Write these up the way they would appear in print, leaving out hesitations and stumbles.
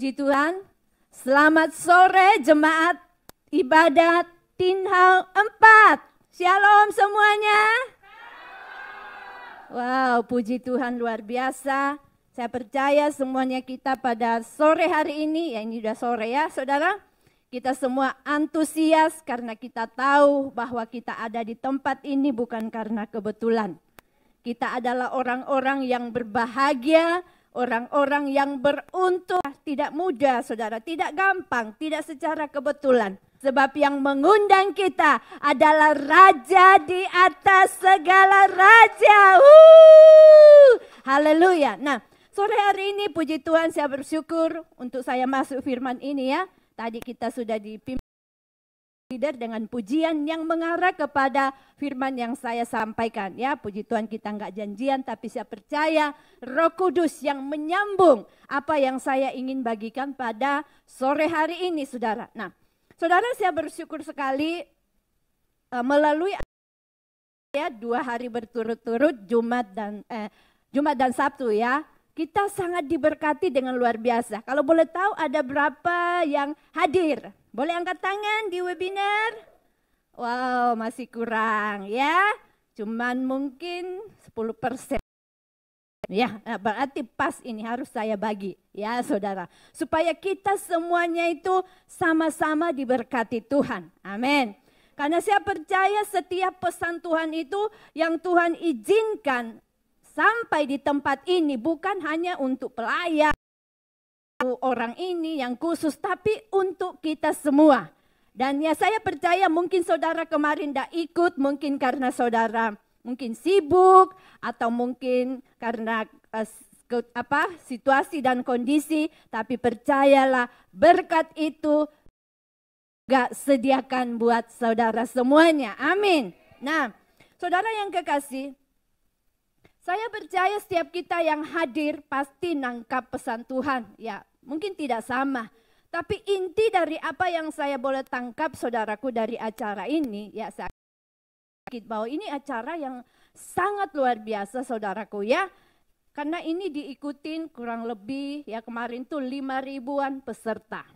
Puji Tuhan. Selamat sore jemaat ibadat Tinhau 4. Shalom semuanya. Wow, puji Tuhan luar biasa. Saya percaya semuanya kita pada sore hari ini, ya ini udah sore ya saudara. Kita semua antusias karena kita tahu bahwa kita ada di tempat ini bukan karena kebetulan. Kita adalah orang-orang yang berbahagia, orang-orang yang beruntung. Tidak mudah saudara, tidak gampang, tidak secara kebetulan. Sebab yang mengundang kita adalah Raja di atas segala raja. Haleluya. Nah, sore hari ini puji Tuhan saya bersyukur untuk saya masuk firman ini ya. Tadi kita sudah dipimpin dengan pujian yang mengarah kepada firman yang saya sampaikan ya. Puji Tuhan kita nggak janjian tapi saya percaya Roh Kudus yang menyambung apa yang saya ingin bagikan pada sore hari ini saudara. Nah saudara saya bersyukur sekali melalui ya 2 hari berturut-turut Jumat dan Sabtu ya. Kita sangat diberkati dengan luar biasa. Kalau boleh tahu ada berapa yang hadir? Boleh angkat tangan di webinar? Wow, masih kurang ya. Cuman mungkin 10%. Ya, berarti pas ini harus saya bagi ya saudara. Supaya kita semuanya itu sama-sama diberkati Tuhan. Amin. Karena saya percaya setiap pesan Tuhan itu yang Tuhan izinkan sampai di tempat ini bukan hanya untuk pelayan, orang ini yang khusus, tapi untuk kita semua. Dan ya saya percaya mungkin saudara kemarin tidak ikut, mungkin karena saudara mungkin sibuk, atau mungkin karena situasi dan kondisi, tapi percayalah berkat itu gak sediakan buat saudara semuanya. Amin. Nah, saudara yang kekasih, saya percaya setiap kita yang hadir pasti nangkap pesan Tuhan. Ya, mungkin tidak sama. Tapi inti dari apa yang saya boleh tangkap saudaraku dari acara ini, ya saya bahwa ini acara yang sangat luar biasa saudaraku ya. Karena ini diikutin kurang lebih ya kemarin tuh 5.000-an peserta.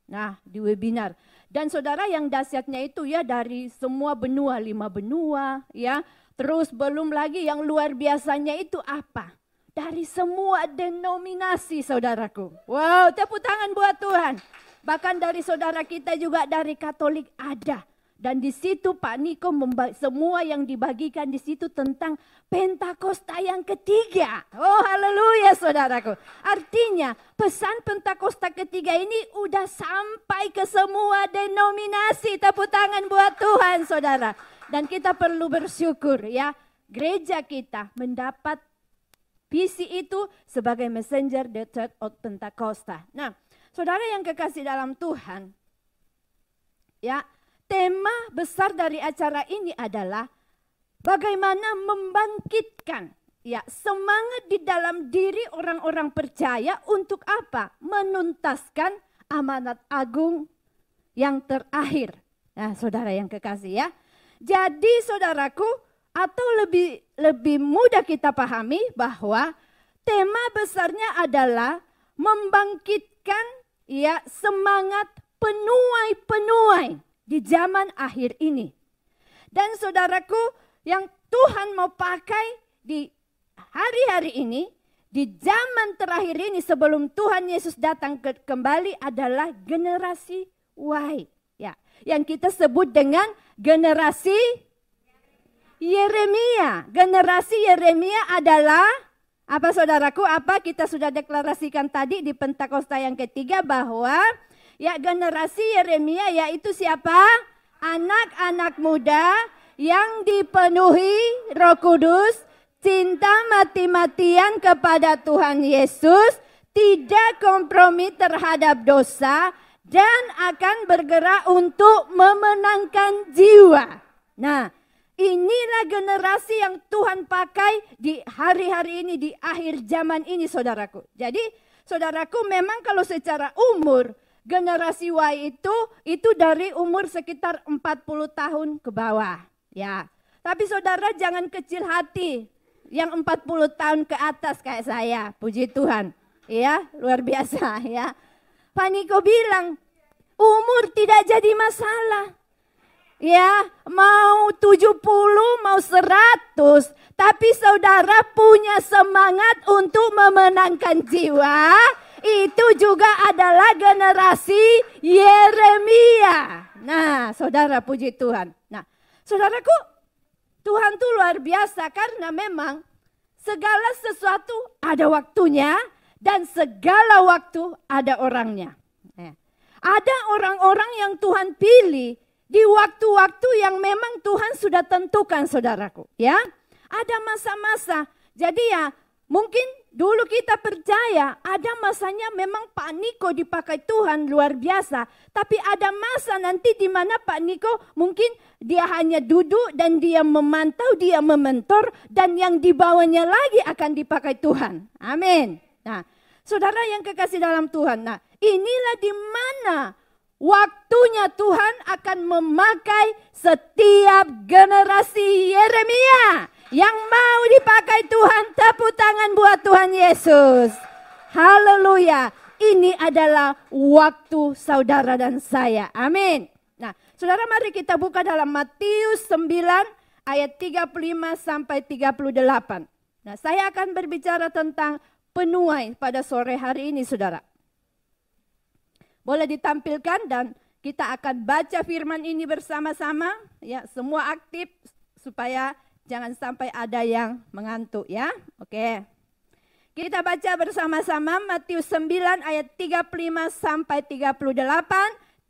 Nah, di webinar. Dan saudara yang dahsyatnya itu ya dari semua benua, 5 benua ya. Terus belum lagi yang luar biasanya itu apa? Dari semua denominasi saudaraku. Wow, tepuk tangan buat Tuhan. Bahkan dari saudara kita juga dari Katolik ada. Dan di situ Pak Niko semua yang dibagikan di situ tentang Pentakosta yang ketiga. Oh haleluya saudaraku. Artinya pesan Pentakosta ketiga ini udah sampai ke semua denominasi. Tepuk tangan buat Tuhan saudara. Dan kita perlu bersyukur ya, gereja kita mendapat visi itu sebagai messenger the Church of Pentakosta. Nah, saudara yang kekasih dalam Tuhan, ya tema besar dari acara ini adalah bagaimana membangkitkan ya semangat di dalam diri orang-orang percaya untuk apa? Menuntaskan amanat agung yang terakhir. Nah, saudara yang kekasih ya. Jadi saudaraku, atau lebih mudah kita pahami bahwa tema besarnya adalah membangkitkan ya semangat penuai-penuai di zaman akhir ini. Dan saudaraku, yang Tuhan mau pakai di hari-hari ini, di zaman terakhir ini sebelum Tuhan Yesus datang kembali adalah generasi Y. Ya, yang kita sebut dengan generasi Yeremia. Generasi Yeremia adalah apa saudaraku? Apa kita sudah deklarasikan tadi di Pentakosta yang ketiga bahwa ya generasi Yeremia yaitu siapa? Anak-anak muda yang dipenuhi Roh Kudus, cinta mati-matian kepada Tuhan Yesus, tidak kompromi terhadap dosa, dan akan bergerak untuk memenangkan jiwa. Nah, inilah generasi yang Tuhan pakai di hari-hari ini, di akhir zaman ini saudaraku. Jadi saudaraku memang kalau secara umur, generasi Y itu dari umur sekitar 40 tahun ke bawah. Ya, tapi saudara jangan kecil hati yang 40 tahun ke atas kayak saya, puji Tuhan. Ya, luar biasa ya. Pak Niko bilang, umur tidak jadi masalah. Ya, mau 70, mau 100. Tapi saudara punya semangat untuk memenangkan jiwa. Itu juga adalah generasi Yeremia. Nah, saudara, puji Tuhan. Nah, saudaraku, Tuhan tuh luar biasa karena memang segala sesuatu ada waktunya dan segala waktu ada orangnya. Ada orang-orang yang Tuhan pilih di waktu-waktu yang memang Tuhan sudah tentukan, saudaraku. Ya, ada masa-masa. Jadi ya, mungkin dulu kita percaya ada masanya memang Pak Niko dipakai Tuhan luar biasa. Tapi ada masa nanti di mana Pak Niko mungkin dia hanya duduk dan dia memantau, dia mementor. Dan yang dibawanya lagi akan dipakai Tuhan. Amin. Nah, saudara yang kekasih dalam Tuhan. Nah, inilah di mana waktunya Tuhan akan memakai setiap generasi Yeremia yang mau dipakai Tuhan. Tepuk tangan buat Tuhan Yesus. Haleluya. Ini adalah waktu saudara dan saya. Amin. Nah, saudara, mari kita buka dalam Matius 9 ayat 35 sampai 38. Nah, saya akan berbicara tentang penuai pada sore hari ini, saudara. Boleh ditampilkan dan kita akan baca firman ini bersama-sama. Ya, semua aktif supaya jangan sampai ada yang mengantuk ya. Oke. Kita baca bersama-sama Matius 9 ayat 35 sampai 38.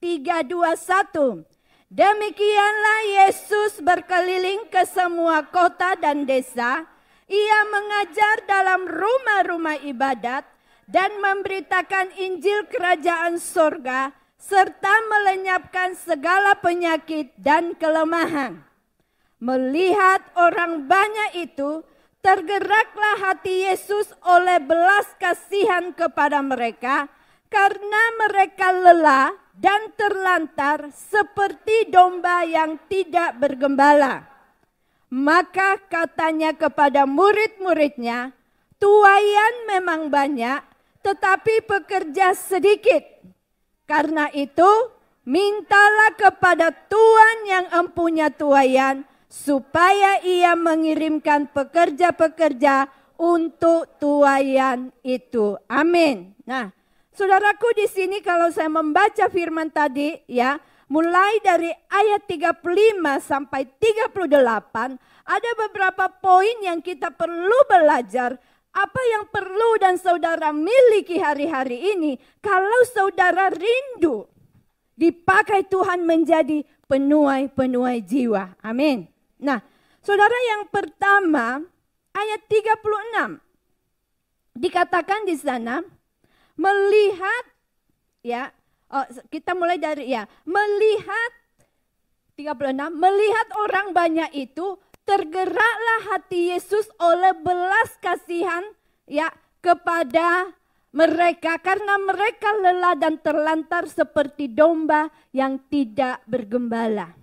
3, 2, 1. Demikianlah Yesus berkeliling ke semua kota dan desa. Ia mengajar dalam rumah-rumah ibadat dan memberitakan Injil kerajaan sorga serta melenyapkan segala penyakit dan kelemahan. Melihat orang banyak itu, tergeraklah hati Yesus oleh belas kasihan kepada mereka karena mereka lelah dan terlantar seperti domba yang tidak bergembala. Maka katanya kepada murid-muridnya, tuaian memang banyak, tetapi pekerja sedikit. Karena itu, mintalah kepada Tuhan yang empunya tuaian, supaya ia mengirimkan pekerja-pekerja untuk tuaian itu. Amin. Nah, saudaraku, di sini kalau saya membaca firman tadi ya, mulai dari ayat 35 sampai 38, ada beberapa poin yang kita perlu belajar. Apa yang perlu dan saudara miliki hari-hari ini kalau saudara rindu dipakai Tuhan menjadi penuai-penuai jiwa. Amin. Nah, saudara, yang pertama ayat 36 dikatakan di sana melihat ya, kita mulai dari ya, melihat 36, melihat orang banyak itu, tergeraklah hati Yesus oleh belas kasihan ya kepada mereka karena mereka lelah dan terlantar seperti domba yang tidak bergembala.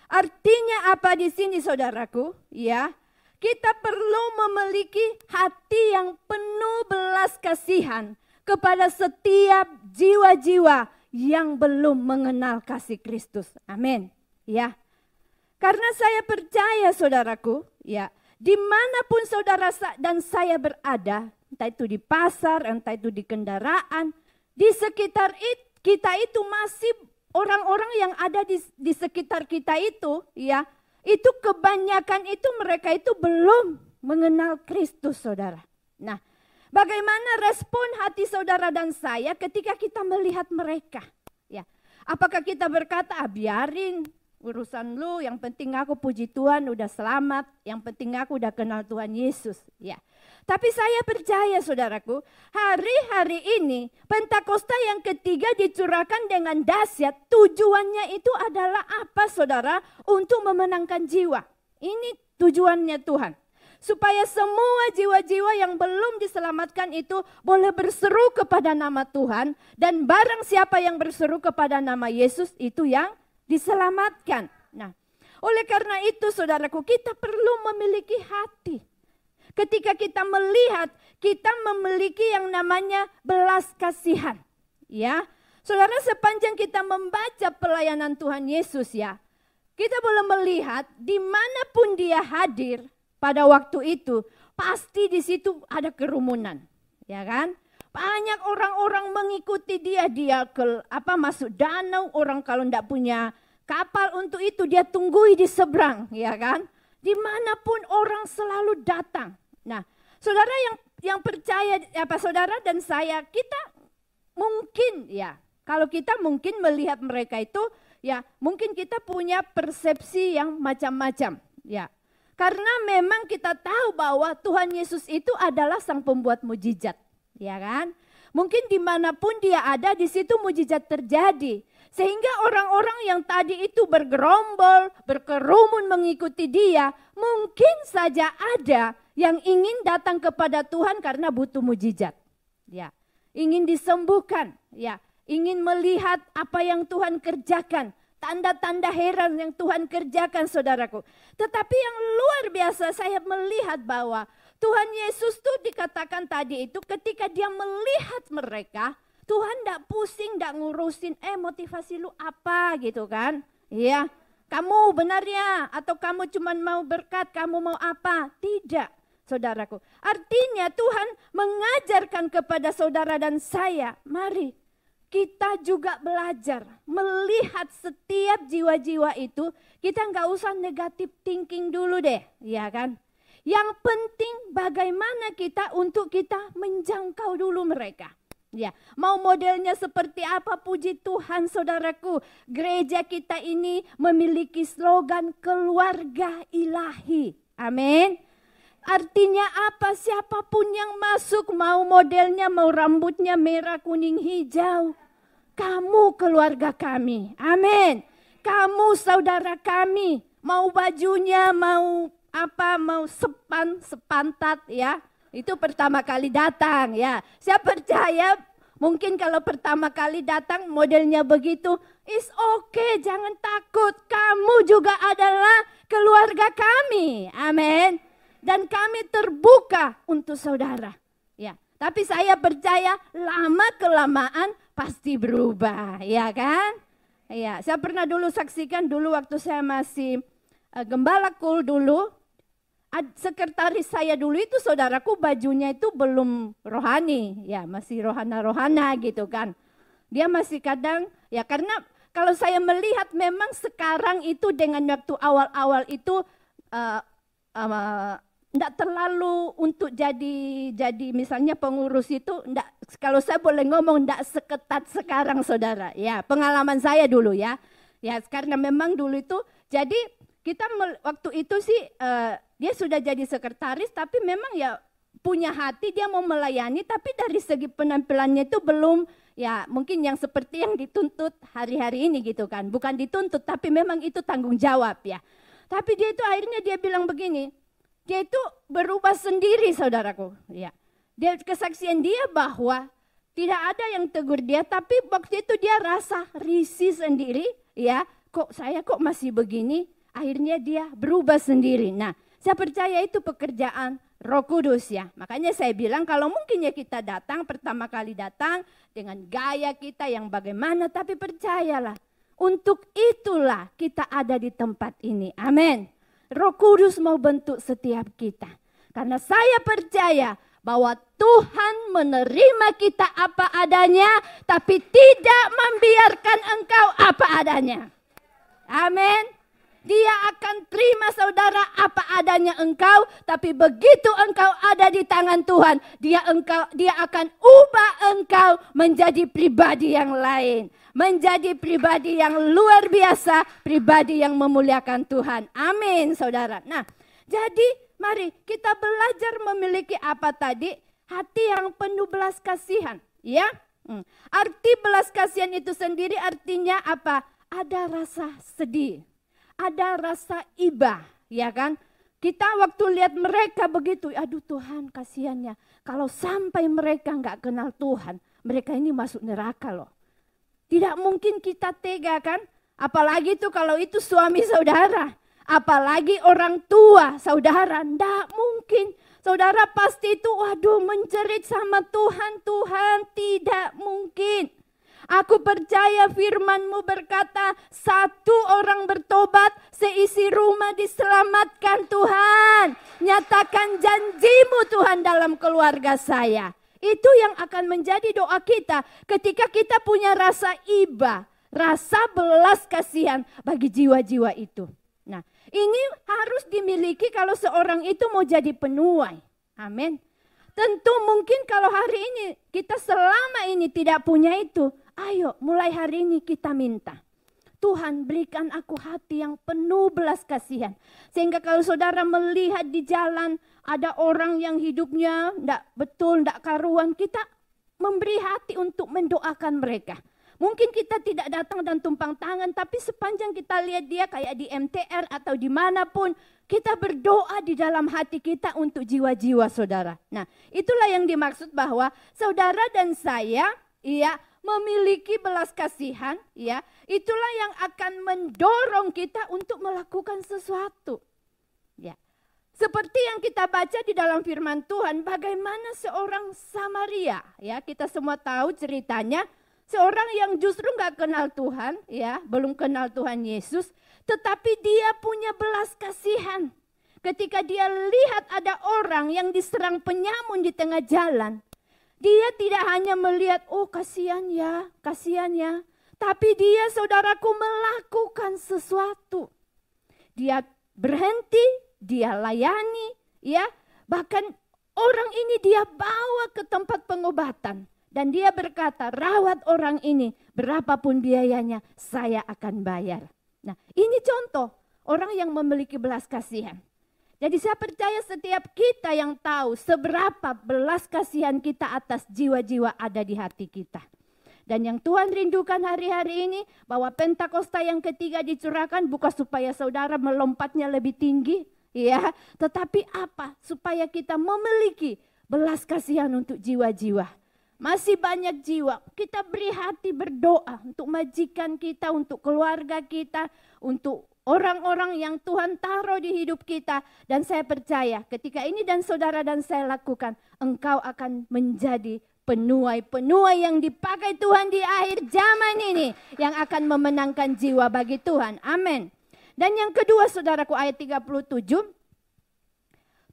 Artinya apa di sini, saudaraku? Ya, kita perlu memiliki hati yang penuh belas kasihan kepada setiap jiwa-jiwa yang belum mengenal kasih Kristus. Amin. Ya. Karena saya percaya, saudaraku, ya, dimanapun saudara dan saya berada, entah itu di pasar, entah itu di kendaraan, di sekitar kita itu masih orang-orang yang ada di sekitar kita itu, ya, itu kebanyakan itu mereka itu belum mengenal Kristus, saudara. Nah, bagaimana respon hati saudara dan saya ketika kita melihat mereka? Ya, apakah kita berkata, biarin urusan lu, yang penting aku puji Tuhan udah selamat, yang penting aku udah kenal Tuhan Yesus. Ya. Tapi saya percaya, saudaraku, hari-hari ini Pentakosta yang ketiga dicurahkan dengan dahsyat. Tujuannya itu adalah apa, saudara? Untuk memenangkan jiwa. Ini tujuannya Tuhan. Supaya semua jiwa-jiwa yang belum diselamatkan itu boleh berseru kepada nama Tuhan. Dan barang siapa yang berseru kepada nama Yesus itu yang diselamatkan. Nah, oleh karena itu, saudaraku, kita perlu memiliki hati. Ketika kita melihat, kita memiliki yang namanya belas kasihan. Ya, Saudara, sepanjang kita membaca pelayanan Tuhan Yesus ya, kita boleh melihat dimanapun dia hadir pada waktu itu, pasti di situ ada kerumunan, ya kan? Banyak orang-orang mengikuti dia masuk danau, orang kalau tidak punya kapal untuk itu dia tunggui di seberang, ya kan? Dimanapun orang selalu datang. Nah, saudara yang percaya, saudara dan saya, kita mungkin ya, kalau kita mungkin melihat mereka itu, ya mungkin kita punya persepsi yang macam-macam, ya. Karena memang kita tahu bahwa Tuhan Yesus itu adalah sang pembuat mujizat. Ya kan? Mungkin dimanapun dia ada, di situ mujizat terjadi. Sehingga orang-orang yang tadi itu bergerombol, berkerumun mengikuti dia, mungkin saja ada yang ingin datang kepada Tuhan karena butuh mujizat. Ya, ingin disembuhkan, ya, ingin melihat apa yang Tuhan kerjakan, tanda-tanda heran yang Tuhan kerjakan, saudaraku. Tetapi yang luar biasa saya melihat bahwa Tuhan Yesus tuh dikatakan tadi itu ketika dia melihat mereka, Tuhan tidak pusing, tidak ngurusin, motivasi lu apa gitu kan. Iya, kamu benarnya atau kamu cuma mau berkat, kamu mau apa? Tidak, saudaraku. Artinya Tuhan mengajarkan kepada saudara dan saya, mari kita juga belajar melihat setiap jiwa-jiwa itu, kita nggak usah negatif thinking dulu deh, ya kan? Yang penting bagaimana kita untuk kita menjangkau dulu mereka. Ya, mau modelnya seperti apa, puji Tuhan saudaraku. Gereja kita ini memiliki slogan keluarga ilahi. Amin. Artinya apa? Siapapun yang masuk, mau modelnya, mau rambutnya merah, kuning, hijau, kamu keluarga kami. Amin. Kamu saudara kami. Mau bajunya, mau sepantat ya, itu pertama kali datang ya. Saya percaya mungkin kalau pertama kali datang modelnya begitu, is okay, jangan takut, kamu juga adalah keluarga kami, amin. Dan kami terbuka untuk saudara ya. Tapi saya percaya lama kelamaan pasti berubah, ya kan? Ya, saya pernah dulu saksikan dulu waktu saya masih gembala kul dulu. Sekretaris saya dulu itu saudaraku bajunya itu belum rohani, ya masih rohana-rohana gitu kan. Dia masih kadang, ya karena kalau saya melihat memang sekarang itu dengan waktu awal-awal itu enggak terlalu untuk jadi misalnya pengurus itu, enggak, kalau saya boleh ngomong enggak seketat sekarang saudara. Ya pengalaman saya dulu ya, ya karena memang dulu itu jadi kita waktu itu sih dia sudah jadi sekretaris tapi memang ya punya hati dia mau melayani, tapi dari segi penampilannya itu belum ya mungkin yang seperti yang dituntut hari-hari ini gitu kan. Bukan dituntut tapi memang itu tanggung jawab ya. Tapi dia itu akhirnya dia bilang begini, dia itu berubah sendiri saudaraku ya. Dia kesaksian dia bahwa tidak ada yang tegur dia, tapi waktu itu dia rasa risih sendiri ya. Kok saya kok masih begini? Akhirnya dia berubah sendiri. Nah, saya percaya itu pekerjaan Roh Kudus ya. Makanya saya bilang kalau mungkin ya kita datang, pertama kali datang dengan gaya kita yang bagaimana, tapi percayalah, untuk itulah kita ada di tempat ini. Amin. Roh Kudus mau bentuk setiap kita. Karena saya percaya bahwa Tuhan menerima kita apa adanya, tapi tidak membiarkan engkau apa adanya. Amin. Dia akan terima saudara apa adanya engkau, tapi begitu engkau ada di tangan Tuhan, dia akan ubah engkau menjadi pribadi yang lain, menjadi pribadi yang luar biasa, pribadi yang memuliakan Tuhan. Amin, saudara. Nah, jadi mari kita belajar memiliki apa tadi? Hati yang penuh belas kasihan, ya. Arti belas kasihan itu sendiri artinya apa? Ada rasa sedih. Ada rasa iba, ya kan? Kita waktu lihat mereka begitu, aduh Tuhan kasihannya. Kalau sampai mereka nggak kenal Tuhan, mereka ini masuk neraka loh. Tidak mungkin kita tega kan? Apalagi tuh kalau itu suami saudara. Apalagi orang tua saudara, nggak mungkin. Saudara pasti itu waduh menjerit sama Tuhan, Tuhan tidak mungkin. Aku percaya firman-Mu berkata, satu orang bertobat, seisi rumah diselamatkan Tuhan. Nyatakan janji-Mu Tuhan dalam keluarga saya. Itu yang akan menjadi doa kita ketika kita punya rasa iba, rasa belas kasihan bagi jiwa-jiwa itu. Nah, ini harus dimiliki kalau seorang itu mau jadi penuai. Amin. Tentu mungkin kalau hari ini kita selama ini tidak punya itu, ayo mulai hari ini kita minta. Tuhan berikan aku hati yang penuh belas kasihan. Sehingga kalau saudara melihat di jalan ada orang yang hidupnya tidak betul, tidak karuan, kita memberi hati untuk mendoakan mereka. Mungkin kita tidak datang dan tumpang tangan, tapi sepanjang kita lihat dia kayak di MTR atau dimanapun, kita berdoa di dalam hati kita untuk jiwa-jiwa saudara. Nah, itulah yang dimaksud bahwa saudara dan saya memiliki belas kasihan, itulah yang akan mendorong kita untuk melakukan sesuatu. Ya. Seperti yang kita baca di dalam firman Tuhan, bagaimana seorang Samaria, kita semua tahu ceritanya. Seorang yang justru nggak kenal Tuhan, belum kenal Tuhan Yesus, tetapi dia punya belas kasihan. Ketika dia lihat ada orang yang diserang penyamun di tengah jalan, dia tidak hanya melihat, oh kasihan ya, tapi dia saudaraku melakukan sesuatu. Dia berhenti, dia layani, bahkan orang ini dia bawa ke tempat pengobatan. Dan dia berkata, rawat orang ini, berapapun biayanya saya akan bayar. Nah, ini contoh orang yang memiliki belas kasihan. Jadi saya percaya setiap kita yang tahu seberapa belas kasihan kita atas jiwa-jiwa ada di hati kita. Dan yang Tuhan rindukan hari-hari ini, bahwa Pentakosta yang ketiga dicurahkan bukan supaya saudara melompatnya lebih tinggi, tetapi apa? Supaya kita memiliki belas kasihan untuk jiwa-jiwa. Masih banyak jiwa, kita beri hati berdoa untuk majikan kita, untuk keluarga kita, untuk orang-orang yang Tuhan taruh di hidup kita. Dan saya percaya ketika ini dan saudara dan saya lakukan, engkau akan menjadi penuai-penuai yang dipakai Tuhan di akhir zaman ini, yang akan memenangkan jiwa bagi Tuhan. Amin. Dan yang kedua saudaraku, ayat 37,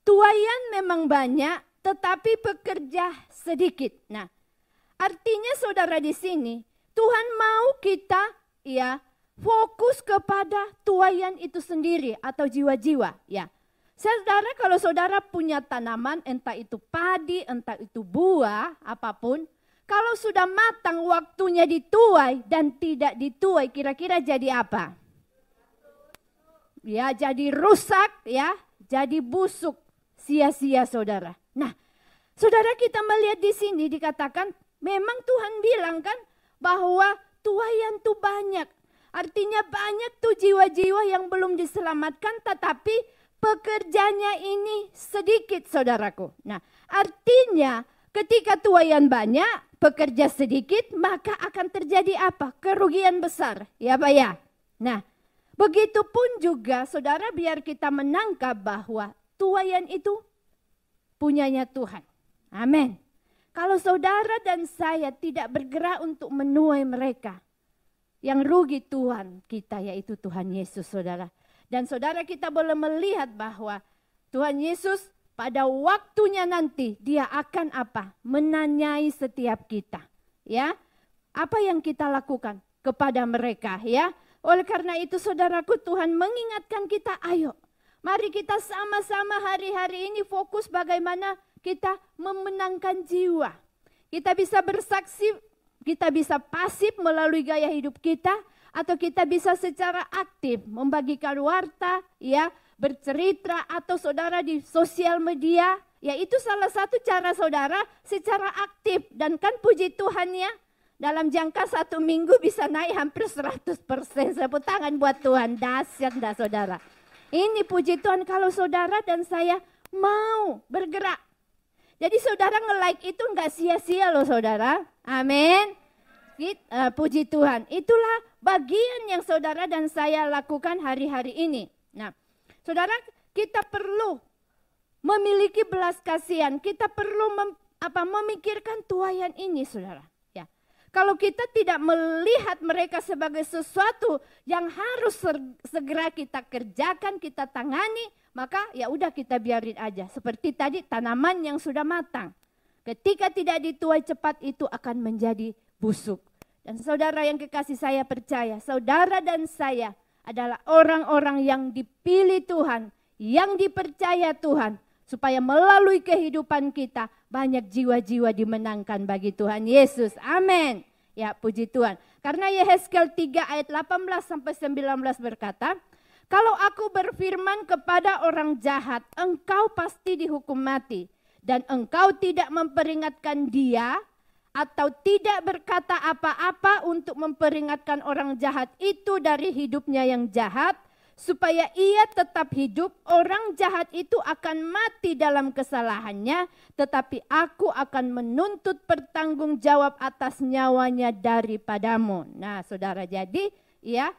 tuaian memang banyak tetapi pekerja sedikit. Nah, artinya saudara di sini, Tuhan mau kita fokus kepada tuaian itu sendiri atau jiwa-jiwa. Saudara, kalau saudara punya tanaman, entah itu padi, entah itu buah, apapun, kalau sudah matang waktunya dituai dan tidak dituai, kira-kira jadi apa? Jadi rusak, jadi busuk, sia-sia saudara. Nah, saudara kita melihat di sini dikatakan, memang Tuhan bilang kan bahwa tuaian tuh banyak. Artinya banyak tuh jiwa-jiwa yang belum diselamatkan, tetapi pekerjanya ini sedikit saudaraku. Nah, artinya ketika tuaian banyak, pekerja sedikit, maka akan terjadi apa? Kerugian besar, ya Pak ya. Nah, begitupun juga saudara, biar kita menangkap bahwa tuaian itu punyanya Tuhan. Amin. Kalau saudara dan saya tidak bergerak untuk menuai mereka, yang rugi Tuhan kita, yaitu Tuhan Yesus saudara. Dan saudara kita boleh melihat bahwa Tuhan Yesus pada waktunya nanti dia akan apa? Menanyai setiap kita. Apa yang kita lakukan kepada mereka Oleh karena itu saudaraku, Tuhan mengingatkan kita, ayo mari kita sama-sama hari-hari ini fokus bagaimana kita memenangkan jiwa. Kita bisa bersaksi, kita bisa pasif melalui gaya hidup kita, atau kita bisa secara aktif membagikan warta, bercerita, atau saudara di sosial media. Itu salah satu cara saudara secara aktif. Dan kan puji Tuhan dalam jangka 1 minggu bisa naik hampir 100%. Tepuk tangan buat Tuhan, dahsyat dah saudara. Ini puji Tuhan kalau saudara dan saya mau bergerak. Jadi saudara nge-like itu enggak sia-sia loh saudara. Amin. Puji Tuhan. Itulah bagian yang saudara dan saya lakukan hari-hari ini. Nah, saudara, kita perlu memiliki belas kasihan. Kita perlu memikirkan tuaian ini saudara. Kalau kita tidak melihat mereka sebagai sesuatu yang harus segera kita kerjakan, kita tangani, maka ya udah kita biarin aja. Seperti tadi tanaman yang sudah matang. Ketika tidak dituai cepat itu akan menjadi busuk. Dan saudara yang kekasih, saya percaya saudara dan saya adalah orang-orang yang dipilih Tuhan, yang dipercaya Tuhan. Supaya melalui kehidupan kita banyak jiwa-jiwa dimenangkan bagi Tuhan Yesus. Amin. Ya, puji Tuhan. Karena Yehezkiel 3 ayat 18 sampai 19 berkata, kalau aku berfirman kepada orang jahat, engkau pasti dihukum mati. Dan engkau tidak memperingatkan dia atau tidak berkata apa-apa untuk memperingatkan orang jahat itu dari hidupnya yang jahat, supaya ia tetap hidup, orang jahat itu akan mati dalam kesalahannya, tetapi aku akan menuntut pertanggung jawab atas nyawanya daripadamu. Nah, saudara, jadi ya,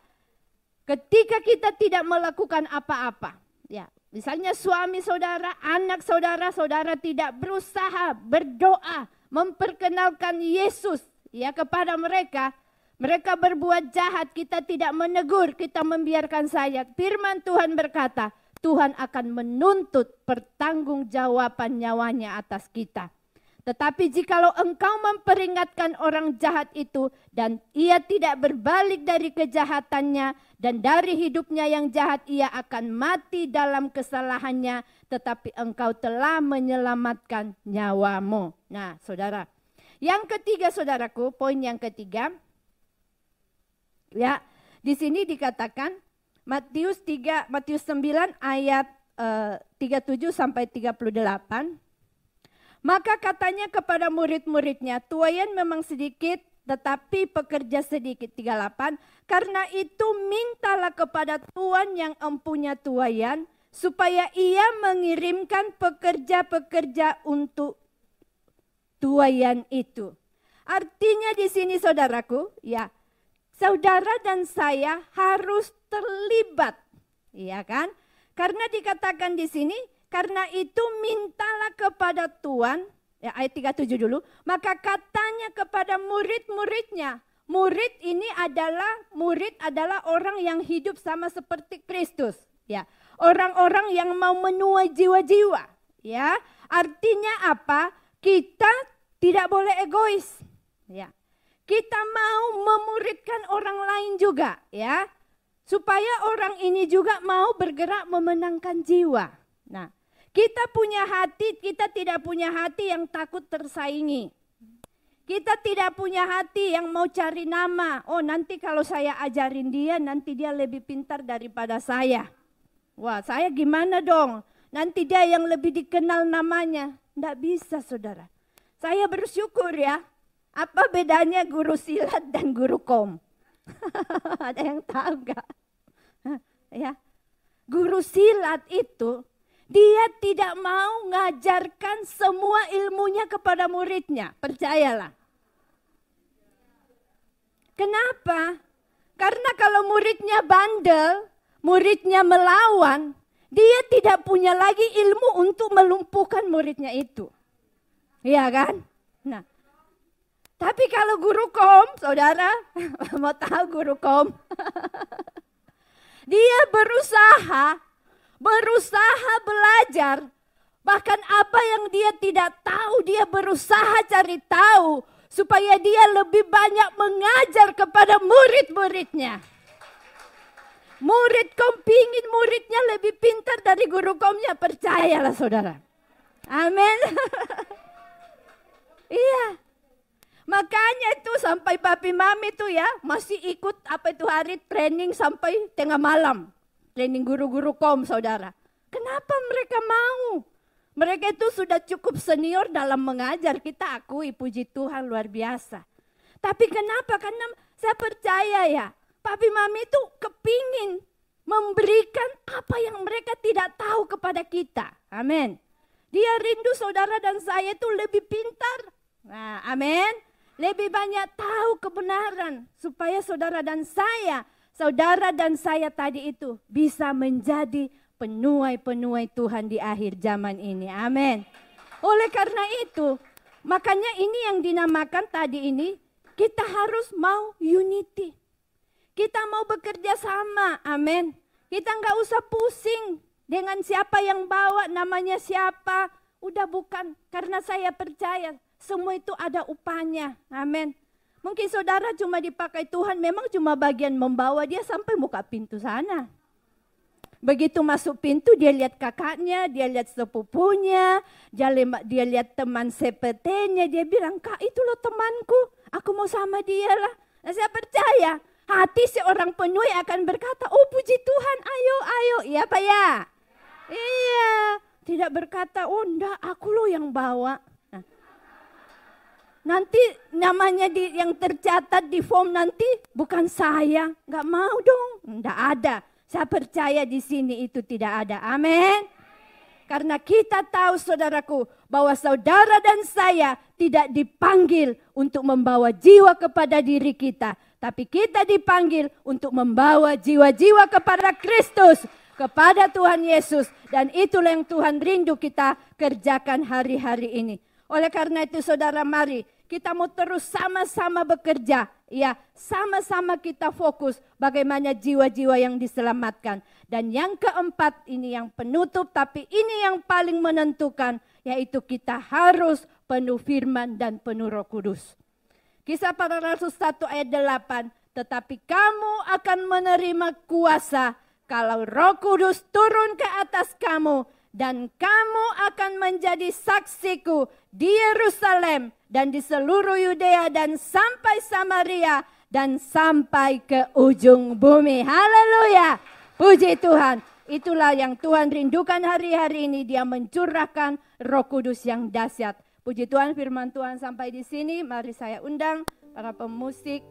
ketika kita tidak melakukan apa-apa, ya, misalnya suami saudara, anak saudara, saudara tidak berusaha berdoa, memperkenalkan Yesus ya kepada mereka, mereka berbuat jahat, kita tidak menegur, kita membiarkan saja. Firman Tuhan berkata, Tuhan akan menuntut pertanggungjawaban nyawanya atas kita. Tetapi jikalau engkau memperingatkan orang jahat itu dan ia tidak berbalik dari kejahatannya dan dari hidupnya yang jahat ia akan mati dalam kesalahannya, tetapi engkau telah menyelamatkan nyawamu. Nah, saudara. Yang ketiga, saudaraku, poin yang ketiga. Ya, di sini dikatakan Matius 9 ayat 37 sampai 38. Maka katanya kepada murid-muridnya, tuaian memang sedikit tetapi pekerja sedikit. 38. Karena itu mintalah kepada Tuhan yang empunya tuaian supaya ia mengirimkan pekerja-pekerja untuk tuaian itu. Artinya di sini saudaraku, ya, saudara dan saya harus terlibat, iya kan? Karena dikatakan di sini, karena itu mintalah kepada Tuhan, ya ayat 37 dulu, maka katanya kepada murid-muridnya, murid adalah orang yang hidup sama seperti Kristus, ya. Orang-orang yang mau menuai jiwa-jiwa, ya. Artinya apa? Kita tidak boleh egois, ya. Kita mau memuridkan orang lain juga, ya. Supaya orang ini juga mau bergerak memenangkan jiwa. Nah, kita punya hati, kita tidak punya hati yang takut tersaingi. Kita tidak punya hati yang mau cari nama. Oh, nanti kalau saya ajarin dia, nanti dia lebih pintar daripada saya. Wah, saya gimana dong? Nanti dia yang lebih dikenal namanya. Nggak bisa, saudara. Saya bersyukur ya. Apa bedanya guru silat dan guru kom? Ada yang tahu gak? Ya, guru silat itu dia tidak mau ngajarkan semua ilmunya kepada muridnya. Percayalah. Kenapa? Karena kalau muridnya bandel, muridnya melawan, dia tidak punya lagi ilmu untuk melumpuhkan muridnya itu. Iya kan? Nah, tapi kalau guru kom, saudara, mau tahu guru kom? Dia berusaha belajar. Bahkan apa yang dia tidak tahu, dia berusaha cari tahu. Supaya dia lebih banyak mengajar kepada murid-muridnya. Murid kom pingin muridnya lebih pintar dari guru komnya, percayalah saudara. Amin. Iya. Makanya itu sampai papi mami tuh ya masih ikut apa itu hari training sampai tengah malam. Training guru-guru kom, saudara. Kenapa mereka mau? Mereka itu sudah cukup senior dalam mengajar, kita akui, puji Tuhan luar biasa. Tapi kenapa? Karena saya percaya ya, papi mami itu kepingin memberikan apa yang mereka tidak tahu kepada kita. Amin. Dia rindu saudara dan saya itu lebih pintar. Nah, amin. Lebih banyak tahu kebenaran supaya saudara dan saya tadi itu bisa menjadi penuai-penuai Tuhan di akhir zaman ini. Amin. Oleh karena itu, makanya ini yang dinamakan tadi ini, Kita harus mau unity. Kita mau bekerja sama, amin. Kita nggak usah pusing dengan siapa yang bawa, namanya siapa. Udah bukan, karena saya percaya semua itu ada upahnya, amin. Mungkin saudara cuma dipakai Tuhan, memang cuma bagian membawa dia sampai muka pintu sana. Begitu masuk pintu dia lihat kakaknya, dia lihat sepupunya, dia lihat teman sepetenya, dia bilang, "Kak, itu loh temanku, aku mau sama dia lah." Nah, saya percaya hati seorang penuh akan berkata, "Oh puji Tuhan, ayo, ayo." Iya Pak ya? Iya, tidak berkata, "Oh enggak, aku loh yang bawa." Nah, nanti namanya yang tercatat di form nanti bukan saya, nggak mau dong, nggak ada. Saya percaya di sini itu tidak ada. Amin. Karena kita tahu saudaraku bahwa saudara dan saya tidak dipanggil untuk membawa jiwa kepada diri kita. Tapi kita dipanggil untuk membawa jiwa-jiwa kepada Kristus, kepada Tuhan Yesus. Dan itulah yang Tuhan rindu kita kerjakan hari-hari ini. Oleh karena itu saudara, mari kita mau terus sama-sama bekerja. Ya, sama-sama kita fokus bagaimana jiwa-jiwa yang diselamatkan. Dan yang keempat, ini yang penutup tapi ini yang paling menentukan, yaitu kita harus penuh firman dan penuh Roh Kudus. Kisah Para Rasul 1 ayat 8, tetapi kamu akan menerima kuasa kalau Roh Kudus turun ke atas kamu, dan kamu akan menjadi saksiku di Yerusalem dan di seluruh Yudea dan sampai Samaria dan sampai ke ujung bumi. Haleluya. Puji Tuhan. Itulah yang Tuhan rindukan hari-hari ini. Dia mencurahkan Roh Kudus yang dahsyat. Puji Tuhan, firman Tuhan sampai di sini. Mari saya undang para pemusik.